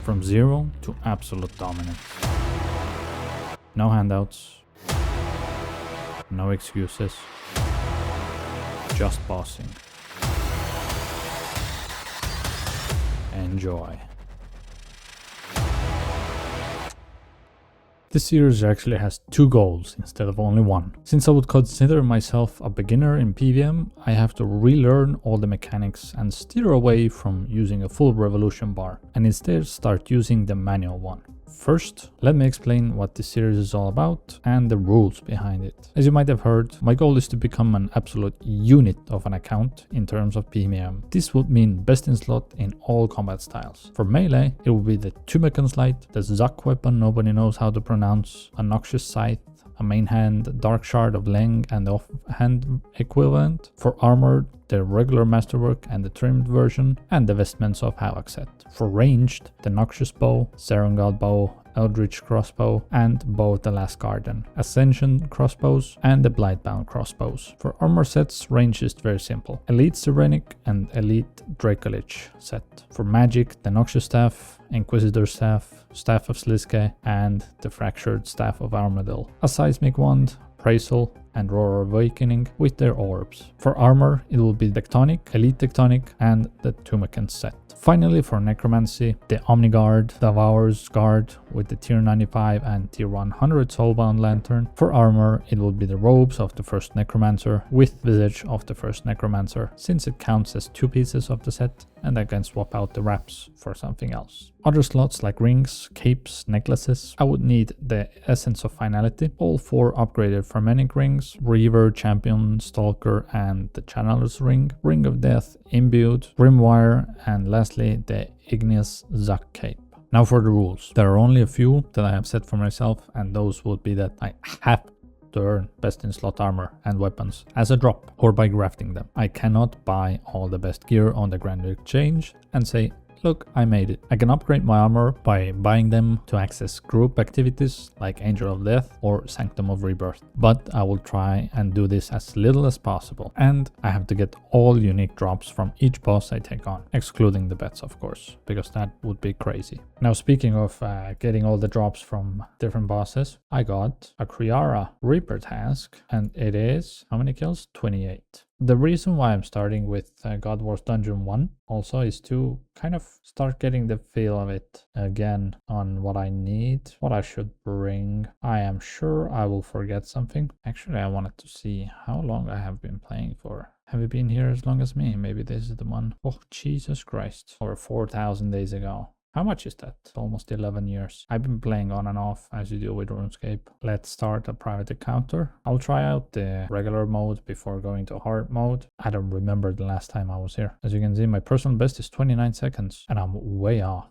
from 0 to absolute dominance. No handouts, no excuses, just bossing. Enjoy. This series actually has 2 goals instead of only 1. Since I would consider myself a beginner in PvM, I have to relearn all the mechanics and steer away from using a full revolution bar and instead start using the manual one. First, let me explain what this series is all about and the rules behind it. As you might have heard, my goal is to become an absolute unit of an account in terms of PvM. This would mean best in slot in all combat styles. For melee, it will be the Tumekan Slide, the Zuck weapon nobody knows how to pronounce, a Noxious Scythe, a main hand Dark Shard of Leng and the offhand equivalent. For armor, the regular masterwork and the trimmed version, and the vestments of Havoc set. For ranged, the Noxious Bow, Serengald Bow, Eldritch Crossbow, and Bow of the Last Garden, Ascension Crossbows, and the Blightbound Crossbows. For armor sets, range is very simple. Elite Sirenic and Elite Dracolich set. For magic, the Noxious Staff, Inquisitor Staff, Staff of Sliske, and the Fractured Staff of Armadil. A Seismic Wand, Praisal, and Roar Awakening with their orbs. For armor, it will be Tectonic, Elite Tectonic, and the Tumekan set. Finally, for Necromancy, the Omniguard, Devourer's Guard with the tier 95 and tier 100 Soulbound Lantern. For armor, it will be the robes of the first Necromancer with Visage of the first Necromancer, since it counts as 2 pieces of the set and I can swap out the wraps for something else. Other slots like rings, capes, necklaces, I would need the Essence of Finality, all 4 upgraded Fermenic rings, Reaver, Champion, Stalker, and the Channeler's Ring, Ring of Death, Imbued, Grimwire, and lastly the Igneous Zuck Cape. Now for the rules. There are only a few that I have set for myself, and those would be that I have to earn best in slot armor and weapons as a drop or by grafting them. I cannot buy all the best gear on the Grand Exchange and say, look, I made it. I can upgrade my armor by buying them to access group activities like Angel of Death or Sanctum of Rebirth, but I will try and do this as little as possible, and I have to get all unique drops from each boss I take on, excluding the bets of course, because that would be crazy. Now speaking of getting all the drops from different bosses, I got a Kree'Arra Reaper task, and it is, how many kills? 28. The reason why I'm starting with God Wars Dungeon 1 also is to kind of start getting the feel of it again on what I need, what I should bring. I am sure I will forget something. Actually, I wanted to see how long I have been playing for. Have you been here as long as me? Maybe this is the one. Oh, Jesus Christ. Over 4,000 days ago. How much is that? Almost 11 years. I've been playing on and off as you do with RuneScape. Let's start a private encounter. I'll try out the regular mode before going to hard mode. I don't remember the last time I was here. As you can see, my personal best is 29 seconds and I'm way off.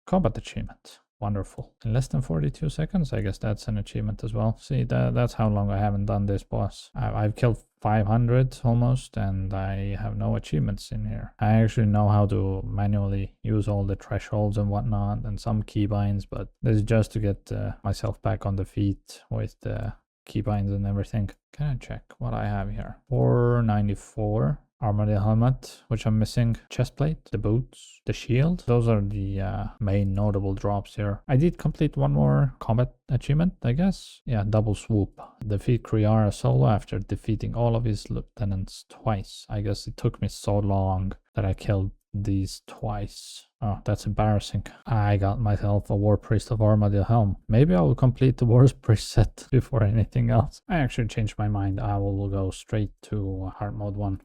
Combat achievement. Wonderful. In less than 42 seconds, I guess that's an achievement as well. See, that's how long I haven't done this boss. I've killed 500 almost, and I have no achievements in here. I actually know how to manually use all the thresholds and whatnot, and some keybinds, but this is just to get myself back on the feet with the keybinds and everything. Can I check what I have here? 494. Armadillo helmet, which I'm missing, chestplate, the boots, the shield. Those are the main notable drops here. I did complete one more combat achievement, I guess. Yeah, double swoop. Defeat Kree'Arra solo after defeating all of his lieutenants twice. I guess it took me so long that I killed these twice. Oh, that's embarrassing. I got myself a War Priest of Armadillo Helm. Maybe I will complete the War Priest set before anything else. I actually changed my mind. I will go straight to hard mode 1.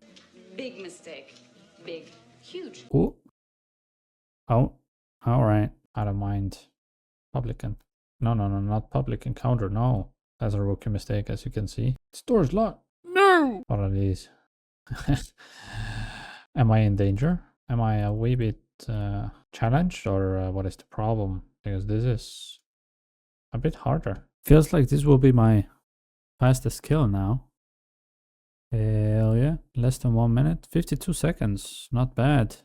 Big mistake. Big. Huge. Ooh. Oh, all right. I don't mind. No, not public encounter. No, that's a rookie mistake, as you can see. This door's locked. No! What are these? Am I in danger? Am I a wee bit challenged, or what is the problem? Because this is a bit harder. Feels like this will be my fastest kill now. Hell yeah. Less than 1 minute. 52 seconds. Not bad.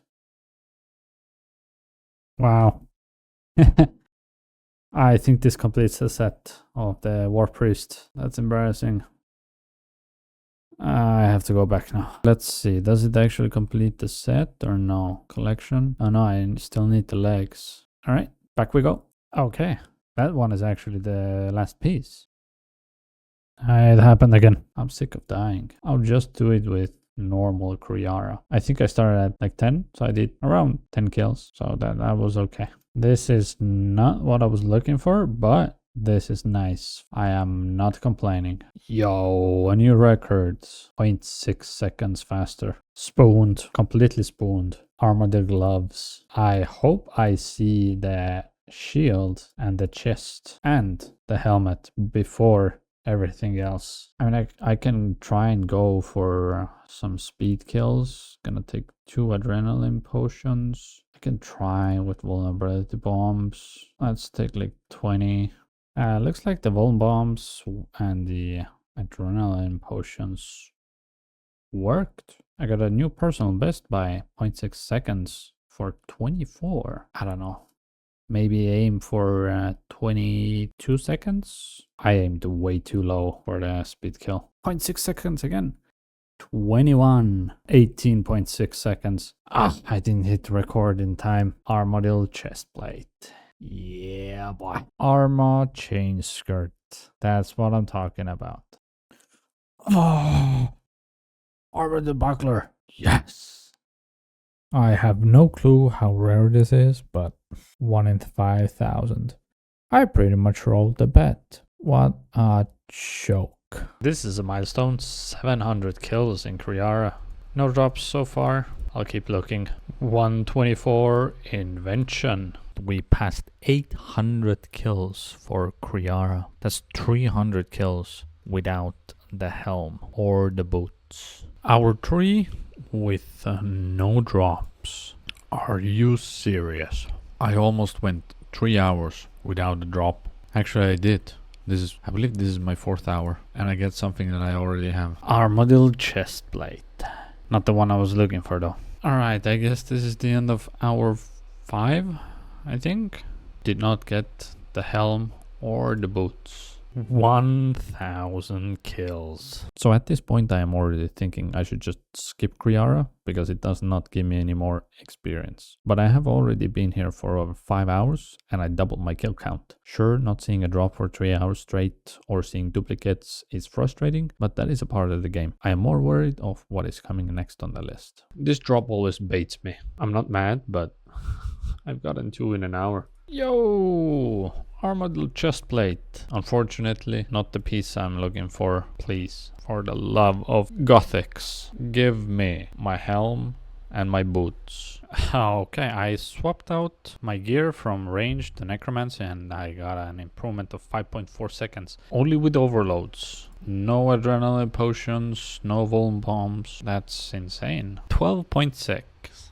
Wow. I think this completes the set of the War Priest. That's embarrassing. I have to go back now. Let's see. Does it actually complete the set or no? Collection? Oh no, I still need the legs. Alright, back we go. Okay, that one is actually the last piece. It happened again. I'm sick of dying. I'll just do it with normal Kree'Arra. I think I started at like 10, so I did around 10 kills, so that was okay. This is not what I was looking for, but this is nice. I am not complaining. Yo, a new record. 0.6 seconds faster. Spooned, completely spooned. Armadillo gloves. I hope I see the shield and the chest and the helmet before everything else. I mean, I can try and go for some speed kills. Gonna take 2 adrenaline potions. I can try with vulnerability bombs. Let's take like 20. Looks like the vuln bombs and the adrenaline potions worked. I got a new personal best by 0.6 seconds for 24. I don't know. Maybe aim for 22 seconds. I aimed way too low for the speed kill. 0.6 seconds again. 21. 18.6 seconds. I didn't hit record in time. Armadillo chest plate. Yeah, boy. Armor chain skirt. That's what I'm talking about. Oh, Armadillo buckler. Yes. I have no clue how rare this is, but 1 in 5,000. I pretty much rolled the bet. What a joke. This is a milestone. 700 kills in Kree'Arra. No drops so far. I'll keep looking. 124 invention. We passed 800 kills for Kree'Arra. That's 300 kills without the helm or the boots. Hour 3 with no drops. Are you serious? I almost went 3 hours without a drop. Actually, I did. I believe this is my 4th hour, and I get something that I already have. Armadillo chest plate. Not the one I was looking for though. Alright, I guess this is the end of hour 5, I think. Did not get the helm or the boots. 1,000 kills. So at this point I am already thinking I should just skip Kree'Arra because it does not give me any more experience. But I have already been here for over 5 hours and I doubled my kill count. Sure, not seeing a drop for 3 hours straight or seeing duplicates is frustrating, but that is a part of the game. I am more worried of what is coming next on the list. This drop always baits me. I'm not mad, but I've gotten 2 in an hour. Yo! Armadillo chest plate. Unfortunately, not the piece I'm looking for. Please, for the love of Gothics, give me my helm and my boots. Okay, I swapped out my gear from range to necromancy and I got an improvement of 5.4 seconds. Only with overloads. No adrenaline potions, no vuln bombs. That's insane. 12.6.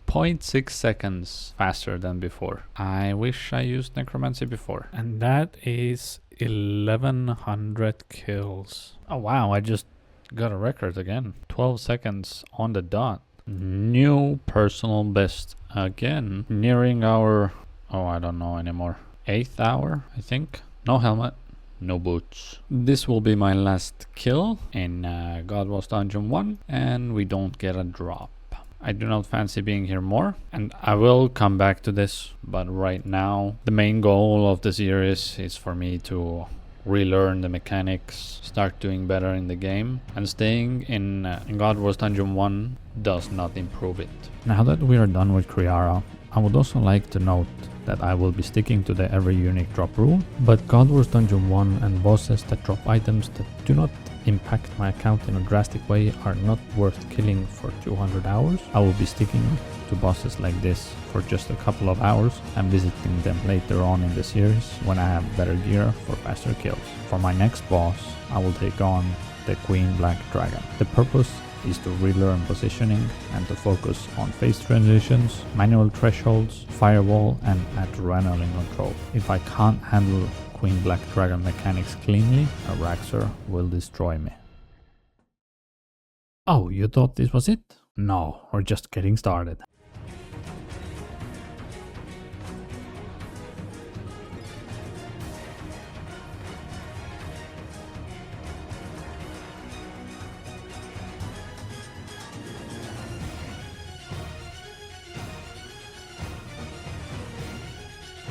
0.6 seconds faster than before. I wish I used necromancy before. And that is 1,100 kills. Oh wow, I just got a record again. 12 seconds on the dot. New personal best again. Nearing our, I don't know anymore. 8th hour, I think. No helmet. No boots. This will be my last kill in God Wars Dungeon 1 and we don't get a drop. I do not fancy being here more, and I will come back to this, but right now the main goal of the series is for me to relearn the mechanics, start doing better in the game, and staying in God Wars Dungeon 1 does not improve it. Now that we are done with Kree'Arra, I would also like to note that I will be sticking to the every unique drop rule, but God Wars Dungeon 1 and bosses that drop items that do not impact my account in a drastic way are not worth killing for 200 hours. I will be sticking to bosses like this for just a couple of hours and visiting them later on in the series when I have better gear for faster kills. For my next boss, I will take on the Queen Black Dragon. The purpose is to relearn positioning and to focus on phase transitions, manual thresholds, firewall and adrenaline control. If I can't handle Queen Black Dragon mechanics cleanly, a Raxor will destroy me. Oh, you thought this was it? No, we're just getting started.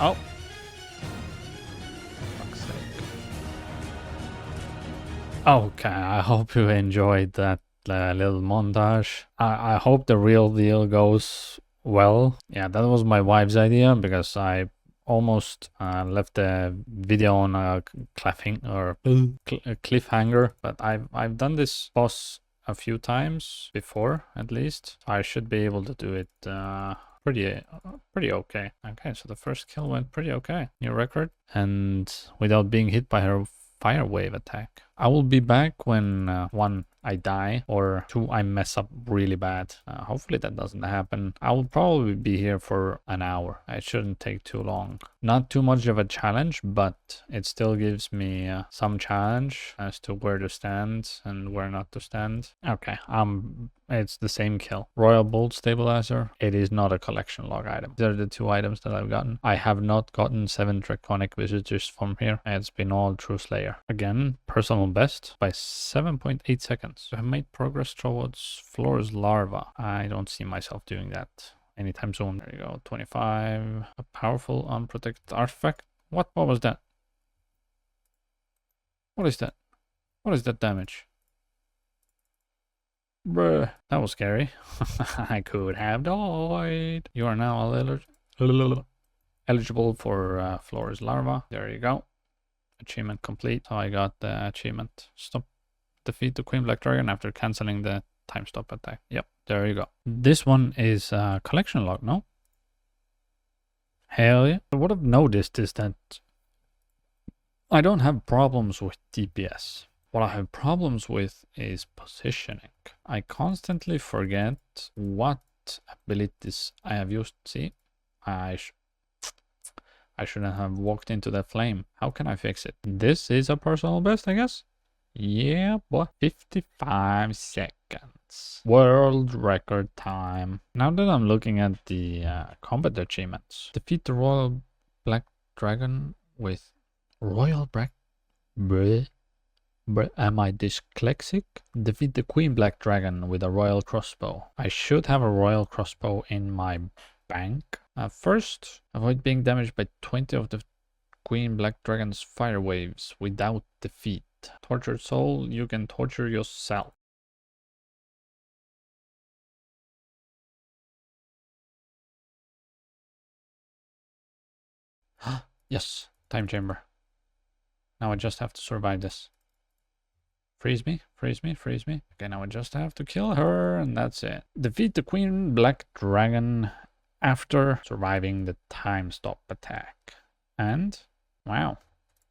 Oh. Fuck's sake. Okay, I hope you enjoyed that little montage. I hope the real deal goes well. Yeah, that was my wife's idea because I almost left the video on a cliffhanger, but I've done this boss a few times before, at least. I should be able to do it pretty okay. Okay, so the first kill went pretty okay. New record, and without being hit by her fire wave attack. I will be back when one, I die, or two, I mess up really bad. Hopefully that doesn't happen. I will probably be here for an hour. It shouldn't take too long. Not too much of a challenge, but it still gives me some challenge as to where to stand and where not to stand. Okay, it's the same kill. Royal Bolt Stabilizer. It is not a collection log item. These are the two items that I've gotten. I have not gotten 7 Draconic Visitors from here. It's been all True Slayer. Again, personal best by 7.8 seconds. I have made progress towards Floor's Larva. I don't see myself doing that anytime soon. There you go. 25. A powerful unprotected artifact. What was that? What is that? What is that damage? Bruh, that was scary. I could have died. You are now eligible for Floor's Larva. There you go. Achievement complete. So I got the achievement. Defeat the Queen Black Dragon after cancelling the time stop attack. Yep, there you go. This one is a collection log, no? Hell yeah. What I've noticed is that I don't have problems with DPS. What I have problems with is positioning. I constantly forget what abilities I have used. See, I shouldn't have walked into that flame. How can I fix it? This is a personal best, I guess. Yeah, boy. 55 seconds. World record time. Now that I'm looking at the combat achievements. Defeat the Royal Black Dragon with Royal Black... Am I dyslexic? Defeat the Queen Black Dragon with a Royal Crossbow. I should have a Royal Crossbow in my bank. First, avoid being damaged by 20 of the Queen Black Dragon's fire waves without defeat. Tortured soul, you can torture yourself. Yes, time chamber. Now I just have to survive this. Freeze me, freeze me, freeze me. Okay, now I just have to kill her and that's it. Defeat the Queen Black Dragon after surviving the time stop attack. And, wow,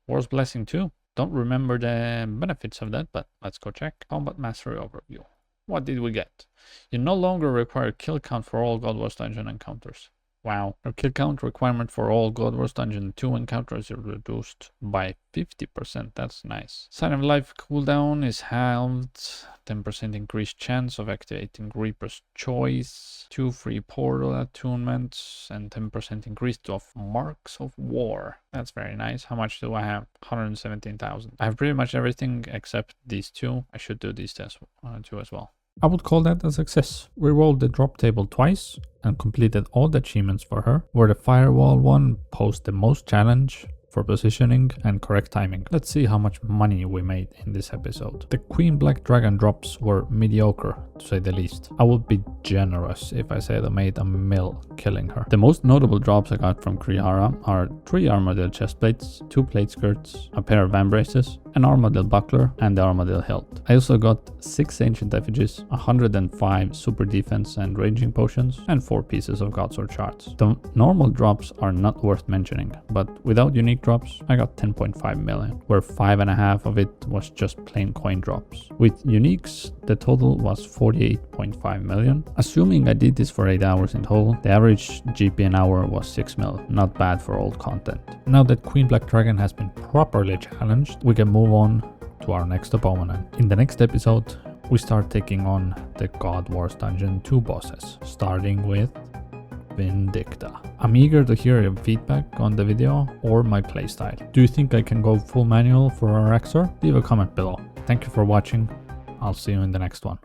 War's Blessing too. Don't remember the benefits of that, but let's go check. Combat Mastery Overview. What did we get? You no longer require kill count for all God Wars Dungeon encounters. Wow. Your kill count requirement for all God Wars Dungeon 2 encounters is reduced by 50%. That's nice. Sign of Life cooldown is halved. 10% increased chance of activating Reaper's Choice. 2 free portal attunements. And 10% increase of Marks of War. That's very nice. How much do I have? 117,000. I have pretty much everything except these two. I should do these tests two as well. I would call that a success. We rolled the drop table twice and completed all the achievements for her, where the firewall one posed the most challenge for positioning and correct timing. Let's see how much money we made in this episode. The Queen Black Dragon drops were mediocre, to say the least. I would be generous if I said I made a mill killing her. The most notable drops I got from Kree'Arra are 3 Armadillo chest plates, 2 plate skirts, a pair of vambraces, an Armadillo buckler, and the Armadillo hilt. I also got 6 ancient effigies, 105 super defense and ranging potions, and 4 pieces of Godsword shards. The normal drops are not worth mentioning, but without unique drops, I got 10.5 million, where 5.5 of it was just plain coin drops. With uniques, the total was 48.5 million. Assuming I did this for 8 hours in total, the average GP an hour was 6 mil, not bad for old content. Now that Queen Black Dragon has been properly challenged, we can move on to our next opponent. In the next episode, we start taking on the God Wars Dungeon 2 bosses, starting with Vindicta. I'm eager to hear your feedback on the video or my playstyle. Do you think I can go full manual for our Rexor? Leave a comment below. Thank you for watching. I'll see you in the next one.